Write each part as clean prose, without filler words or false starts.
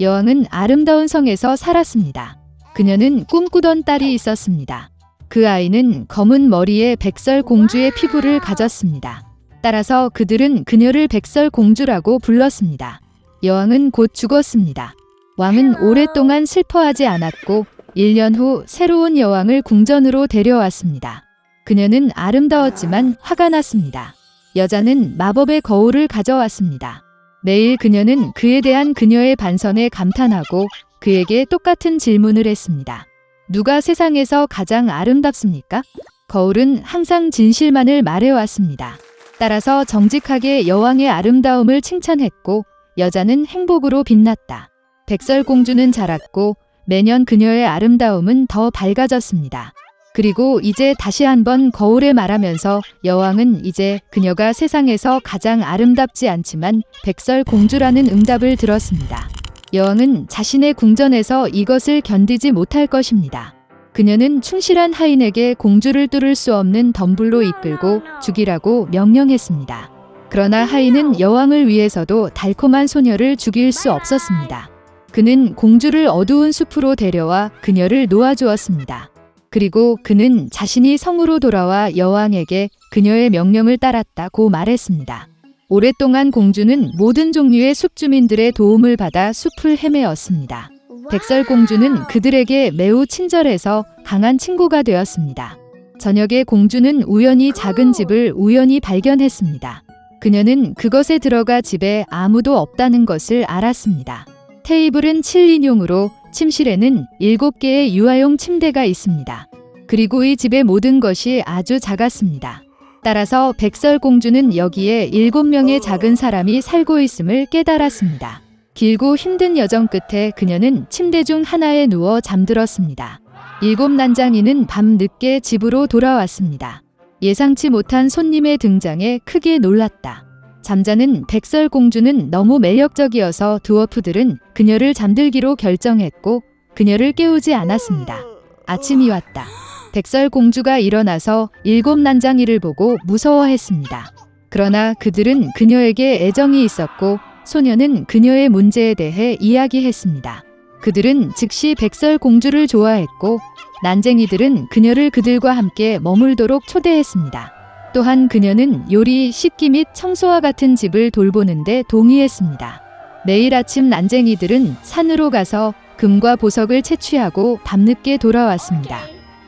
여왕은 아름다운 성에서 살았습니다. 그녀는 꿈꾸던 딸이 있었습니다. 그 아이는 검은 머리에 백설공주의 피부를 가졌습니다. 따라서 그들은 그녀를 백설공주라고 불렀습니다. 여왕은 곧 죽었습니다. 왕은 오랫동안 슬퍼하지 않았고 1년 후 새로운 여왕을 궁전으로 데려왔습니다. 그녀는 아름다웠지만 화가 났습니다. 여자는 마법의 거울을 가져왔습니다. 매일 그녀는 그에 대한 그녀의 반선에 감탄하고 그에게 똑같은 질문을 했습니다. 누가 세상에서 가장 아름답습니까? 거울은 항상 진실만을 말해왔습니다. 따라서 정직하게 여왕의 아름다움을 칭찬했고 여자는 행복으로 빛났다. 백설공주는 자랐고 매년 그녀의 아름다움은 더 밝아졌습니다. 그리고 이제 다시 한번 거울에 말하면서 여왕은 이제 그녀가 세상에서 가장 아름답지 않지만 백설공주라는 응답을 들었습니다. 여왕은 자신의 궁전에서 이것을 견디지 못할 것입니다. 그녀는 충실한 하인에게 공주를 뚫을 수 없는 덤불로 이끌고 죽이라고 명령했습니다. 그러나 하인은 여왕을 위해서도 달콤한 소녀를 죽일 수 없었습니다. 그는 공주를 어두운 숲으로 데려와 그녀를 놓아주었습니다. 그리고 그는 자신이 성으로 돌아와 여왕에게 그녀의 명령을 따랐다고 말했습니다. 오랫동안 공주는 모든 종류의 숲 주민들의 도움을 받아 숲을 헤매었습니다. 백설공주는 그들에게 매우 친절해서 강한 친구가 되었습니다. 저녁에 공주는 우연히 작은 집을 우연히 발견했습니다. 그녀는 그것에 들어가 집에 아무도 없다는 것을 알았습니다. 테이블은 7인용으로 침실에는 7개의 유아용 침대가 있습니다. 그리고 이 집의 모든 것이 아주 작았습니다. 따라서 백설공주는 여기에 7명의 작은 사람이 살고 있음을 깨달았습니다. 길고 힘든 여정 끝에 그녀는 침대 중 하나에 누워 잠들었습니다. 7 난장이는 밤 늦게 집으로 돌아왔습니다. 예상치 못한 손님의 등장에 크게 놀랐다. 잠자는 백설공주는 너무 매력적이어서 드워프들은 그녀를 잠들기로 결정했고 그녀를 깨우지 않았습니다. 아침이 왔다. 백설공주가 일어나서 7 난장이를 보고 무서워했습니다. 그러나 그들은 그녀에게 애정이 있었고 소녀는 그녀의 문제에 대해 이야기했습니다. 그들은 즉시 백설공주를 좋아했고 난쟁이들은 그녀를 그들과 함께 머물도록 초대했습니다. 또한 그녀는 요리, 씻기 및 청소와 같은 집을 돌보는데 동의했습니다. 매일 아침 난쟁이들은 산으로 가서 금과 보석을 채취하고 밤늦게 돌아왔습니다.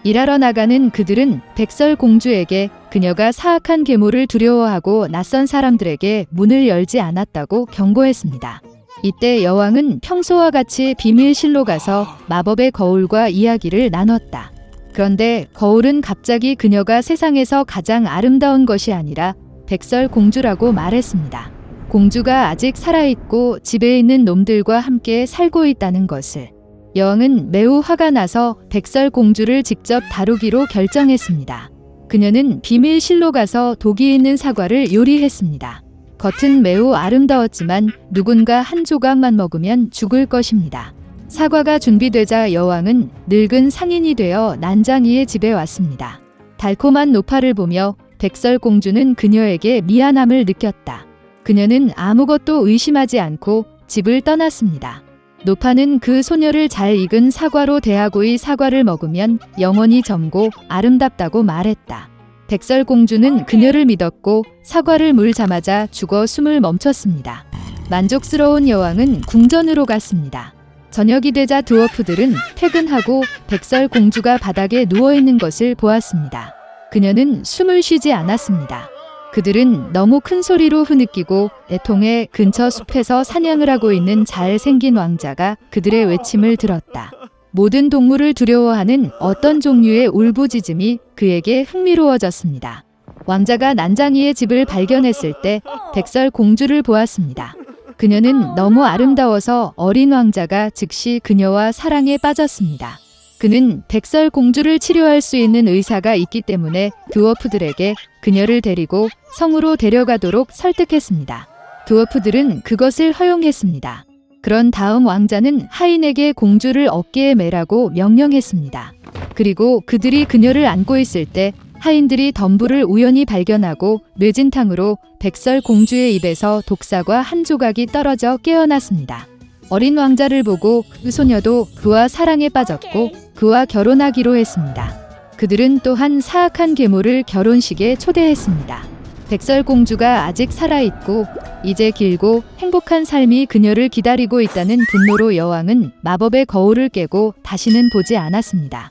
일하러 나가는 그들은 백설공주에게 그녀가 사악한 계모를 두려워하고 낯선 사람들에게 문을 열지 않았다고 경고했습니다. 이때 여왕은 평소와 같이 비밀실로 가서 마법의 거울과 이야기를 나눴다. 그런데 거울은 갑자기 그녀가 세상에서 가장 아름다운 것이 아니라 백설공주라고 말했습니다. 공주가 아직 살아있고 집에 있는 놈들과 함께 살고 있다는 것을. 여왕은 매우 화가 나서 백설공주를 직접 다루기로 결정했습니다. 그녀는 비밀실로 가서 독이 있는 사과를 요리했습니다. 겉은 매우 아름다웠지만 누군가 한 조각만 먹으면 죽을 것입니다. 사과가 준비되자 여왕은 늙은 상인이 되어 난장이의 집에 왔습니다. 달콤한 노파를 보며 백설공주는 그녀에게 미안함을 느꼈다. 그녀는 아무것도 의심하지 않고 집을 떠났습니다. 노파는 그 소녀를 잘 익은 사과로 대하고 이 사과를 먹으면 영원히 젊고 아름답다고 말했다. 백설공주는 그녀를 믿었고 사과를 물자마자 죽어 숨을 멈췄습니다. 만족스러운 여왕은 궁전으로 갔습니다. 저녁이 되자 드워프들은 퇴근하고 백설공주가 바닥에 누워있는 것을 보았습니다. 그녀는 숨을 쉬지 않았습니다. 그들은 너무 큰 소리로 흐느끼고 애통해 근처 숲에서 사냥을 하고 있는 잘생긴 왕자가 그들의 외침을 들었다. 모든 동물을 두려워하는 어떤 종류의 울부짖음이 그에게 흥미로워졌습니다. 왕자가 난장이의 집을 발견했을 때 백설공주를 보았습니다. 그녀는 너무 아름다워서 어린 왕자가 즉시 그녀와 사랑에 빠졌습니다. 그는 백설공주를 치료할 수 있는 의사가 있기 때문에 드워프들에게 그녀를 데리고 성으로 데려가도록 설득했습니다. 드워프들은 그것을 허용했습니다. 그런 다음 왕자는 하인에게 공주를 어깨에 매라고 명령했습니다. 그리고 그들이 그녀를 안고 있을 때 하인들이 덤불을 우연히 발견하고 뇌진탕으로 백설공주의 입에서 독사과 한 조각이 떨어져 깨어났습니다. 어린 왕자를 보고 그 소녀도 그와 사랑에 빠졌고 그와 결혼하기로 했습니다. 그들은 또한 사악한 계모를 결혼식에 초대했습니다. 백설공주가 아직 살아있고 이제 길고 행복한 삶이 그녀를 기다리고 있다는 분노로 여왕은 마법의 거울을 깨고 다시는 보지 않았습니다.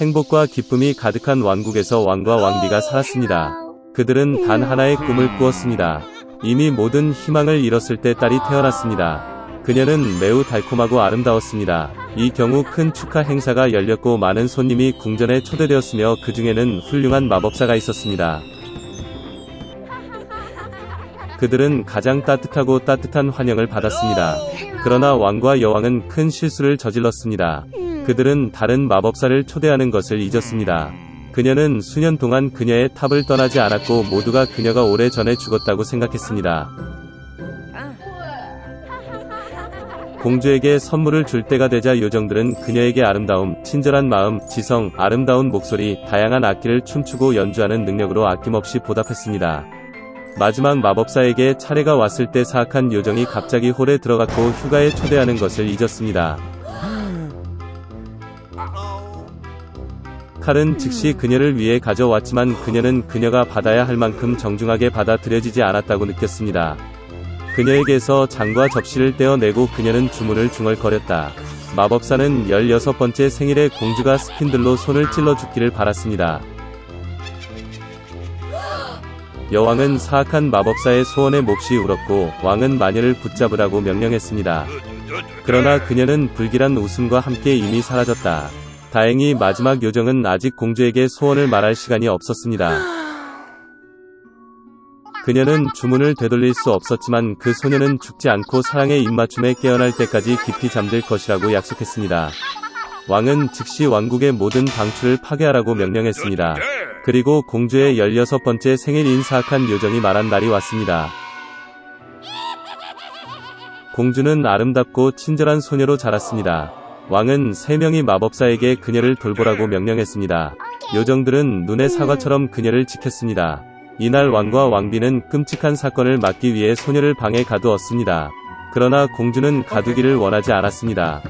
행복과 기쁨이 가득한 왕국에서 왕과 왕비가 살았습니다. 그들은 단 하나의 꿈을 꾸었습니다. 이미 모든 희망을 잃었을 때 딸이 태어났습니다. 그녀는 매우 달콤하고 아름다웠습니다. 이 경우 큰 축하 행사가 열렸고 많은 손님이 궁전에 초대되었으며 그 중에는 훌륭한 마법사가 있었습니다. 그들은 가장 따뜻하고 따뜻한 환영을 받았습니다. 그러나 왕과 여왕은 큰 실수를 저질렀습니다. 그들은 다른 마법사를 초대하는 것을 잊었습니다. 그녀는 수년 동안 그녀의 탑을 떠나지 않았고 모두가 그녀가 오래전에 죽었다고 생각했습니다. 공주에게 선물을 줄 때가 되자 요정들은 그녀에게 아름다움, 친절한 마음, 지성, 아름다운 목소리, 다양한 악기를 춤추고 연주하는 능력으로 아낌없이 보답했습니다. 마지막 마법사에게 차례가 왔을 때 사악한 요정이 갑자기 홀에 들어갔고 휴가에 초대하는 것을 잊었습니다. 칼은 즉시 그녀를 위해 가져왔지만 그녀는 그녀가 받아야 할 만큼 정중하게 받아들여지지 않았다고 느꼈습니다. 그녀에게서 장과 접시를 떼어내고 그녀는 주문을 중얼거렸다. 마법사는 16번째 생일에 공주가 스핀들로 손을 찔러 죽기를 바랐습니다. 여왕은 사악한 마법사의 소원에 몹시 울었고 왕은 마녀를 붙잡으라고 명령했습니다. 그러나 그녀는 불길한 웃음과 함께 이미 사라졌다. 다행히 마지막 요정은 아직 공주에게 소원을 말할 시간이 없었습니다. 그녀는 주문을 되돌릴 수 없었지만 그 소녀는 죽지 않고 사랑의 입맞춤에 깨어날 때까지 깊이 잠들 것이라고 약속했습니다. 왕은 즉시 왕국의 모든 방출을 파괴하라고 명령했습니다. 그리고 공주의 16번째 생일인 사악한 요정이 말한 날이 왔습니다. 공주는 아름답고 친절한 소녀로 자랐습니다. 왕은 3명의 마법사에게 그녀를 돌보라고 명령했습니다. 요정들은 눈의 사과처럼 그녀를 지켰습니다. 이날 왕과 왕비는 끔찍한 사건을 막기 위해 소녀를 방에 가두었습니다. 그러나 공주는 가두기를 원하지 않았습니다.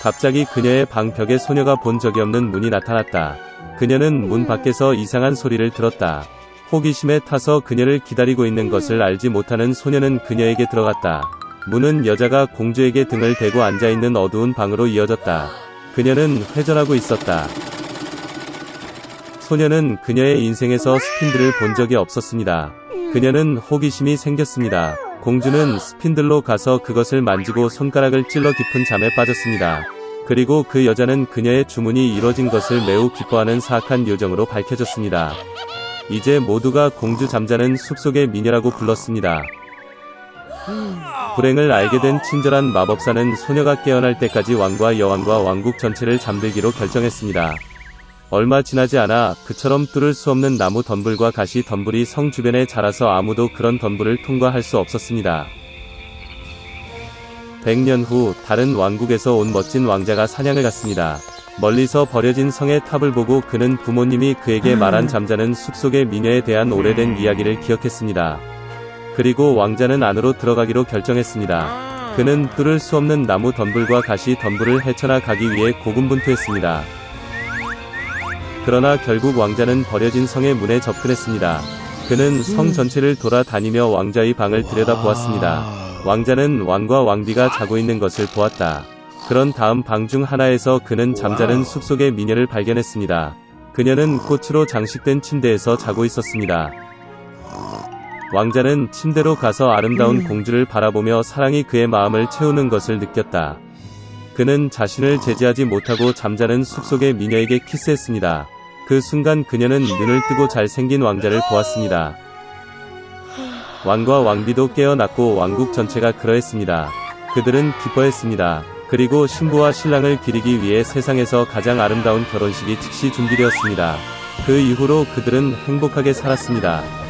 갑자기 그녀의 방 벽에 소녀가 본 적이 없는 문이 나타났다. 그녀는 문 밖에서 이상한 소리를 들었다. 호기심에 타서 그녀를 기다리고 있는 것을 알지 못하는 소녀는 그녀에게 들어갔다. 문은 여자가 공주에게 등을 대고 앉아있는 어두운 방으로 이어졌다. 그녀는 회전하고 있었다. 소녀는 그녀의 인생에서 스핀들을 본 적이 없었습니다. 그녀는 호기심이 생겼습니다. 공주는 스핀들로 가서 그것을 만지고 손가락을 찔러 깊은 잠에 빠졌습니다. 그리고 그 여자는 그녀의 주문이 이뤄진 것을 매우 기뻐하는 사악한 요정으로 밝혀졌습니다. 이제 모두가 공주 잠자는 숲속의 미녀라고 불렀습니다. 불행을 알게 된 친절한 마법사는 소녀가 깨어날 때까지 왕과 여왕과 왕국 전체를 잠들기로 결정했습니다. 얼마 지나지 않아 그처럼 뚫을 수 없는 나무 덤불과 가시 덤불이 성 주변에 자라서 아무도 그런 덤불을 통과할 수 없었습니다. 100년 후 다른 왕국에서 온 멋진 왕자가 사냥을 갔습니다. 멀리서 버려진 성의 탑을 보고 그는 부모님이 그에게 말한 잠자는 숲속의 미녀에 대한 오래된 이야기를 기억했습니다. 그리고 왕자는 안으로 들어가기로 결정했습니다. 그는 뚫을 수 없는 나무 덤불과 가시 덤불을 헤쳐나 가기 위해 고군분투했습니다. 그러나 결국 왕자는 버려진 성의 문에 접근했습니다. 그는 성 전체를 돌아다니며 왕자의 방을 들여다보았습니다. 왕자는 왕과 왕비가 자고 있는 것을 보았다. 그런 다음 방 중 하나에서 그는 잠자는 숲속의 미녀를 발견했습니다. 그녀는 꽃으로 장식된 침대에서 자고 있었습니다. 왕자는 침대로 가서 아름다운 공주를 바라보며 사랑이 그의 마음을 채우는 것을 느꼈다. 그는 자신을 제지하지 못하고 잠자는 숲속의 미녀에게 키스했습니다. 그 순간 그녀는 눈을 뜨고 잘생긴 왕자를 보았습니다. 왕과 왕비도 깨어났고 왕국 전체가 그러했습니다. 그들은 기뻐했습니다. 그리고 신부와 신랑을 기리기 위해 세상에서 가장 아름다운 결혼식이 즉시 준비되었습니다. 그 이후로 그들은 행복하게 살았습니다.